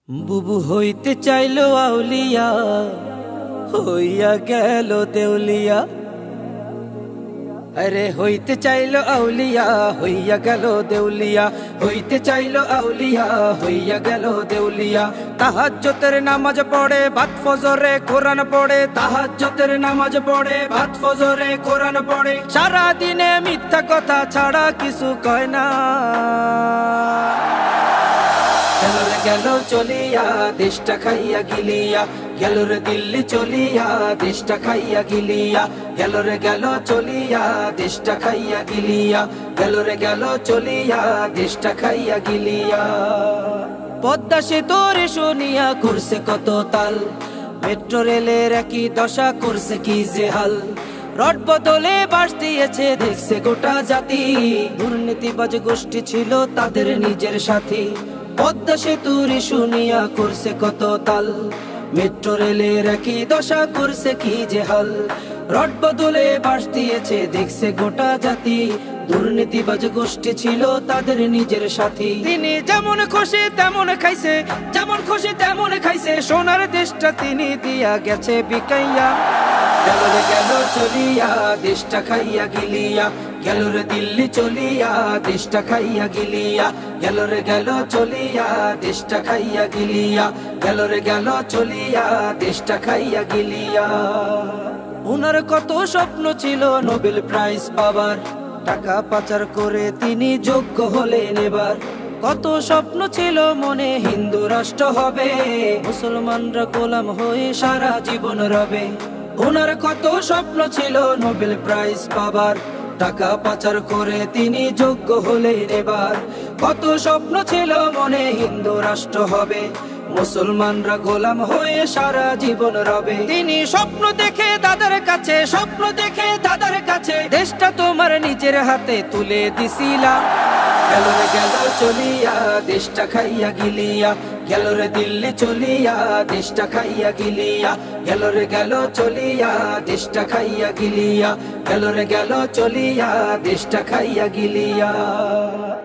বুবু হইতে চাইলো আউলিয়া, হইয়া গেল দেউলিয়া। আরে হইতে চাইলো আউলিয়া, হইয়া গেল দেউলিয়া। হইতে চাইলো আউলিয়া, হইয়া গেল দেউলিয়া। তাহাজ্জুদের নামাজ পড়ে, ভাত ফজরে কোরআন পড়ে। তাহাজ্জুদের নামাজ পড়ে, ভাত ফজরে কোরআন পড়ে। সারা দিনে মিথ্যা কথা ছাড়া কিছু কয় না। গেল রে গেল চলিয়া, দেশটা খাইয়া গিলিয়া। গেল রে দিল্লি চলিয়া, দেশটা খাইয়া গিলিয়া। গেল রে গেল চলিয়া, দেশটা খাইয়া গিলিয়া। গেল রে গেল চলিয়া, দেশটা খাইয়া গিলিয়া। পদ্মা সেতুর শুনিয়া করছে কত তাল, মেট্রো রেলের একই দশা করছে কি যে হাল। রড বদলে বাস দিয়েছে দেখছে গোটা জাতি, দুর্নীতিবাজ গোষ্ঠী ছিল তাদের নিজের সাথী। পদ্মা সেতুর শুনিয়া করছে কত তাল, মেট্রো রেলের একই দশা করছে কি যে হাল। রড বদলে বাস দিয়েছে দেখছে গোটা জাতি, দুর্নীতিবাজ গোষ্ঠী ছিল তাদের নিজের সাথী। তিনি যেমন খুশি তেমন খাইছে, যেমন খুশি তেমন খাইছে। সোনার দেশটা তিনি দিয়া গেছে বিকাইয়া। গেল রে গেল চলিয়া, দেশটা খাইয়া গিলিয়া। গেল রে দিল্লি চলিয়া, দেশটা খাইয়া গিলিয়া। গেল রে গেল চলিয়া, দেশটা খাইয়া গিলিয়া। গেল রে গেল চলিয়া, দেশটা খাইয়া গিলিয়া। উনার কত স্বপ্ন ছিল নোবেল প্রাইজ পাবার, টাকা পাচার করে তিনি যোগ্য হলেন এবার। কত স্বপ্ন ছিল মনে হিন্দু রাষ্ট্র হবে, মুসলমানরা গোলাম হয়ে সারা জীবন রবে। ওনার কত স্বপ্ন ছিল নোবেল প্রাইজ পাবার, টাকা পাচার করে তিনি যোগ্য হলেন এবার। কত স্বপ্ন ছিল মনে হিন্দু রাষ্ট্র হবে, মুসলমানরা গোলাম হয়ে সারা জীবন রবে। তিনি স্বপ্ন দেখে দাদার কাছে, স্বপ্ন দেখে দাদার কাছে দেশটা তোমার নিজের হাতে তুলে দিছিলাম। গেল রে গেল চলিয়া, দেশটা খাইয়া গিলিয়া। গেল রে দিল্লি চলিয়া, দেশটা খাইয়া গিলিয়া। গেল রে গেল চলিয়া, দেশটা খাইয়া গিলিয়া। গেল রে গেল চলিয়া, দেশটা খাইয়া গিলিয়া।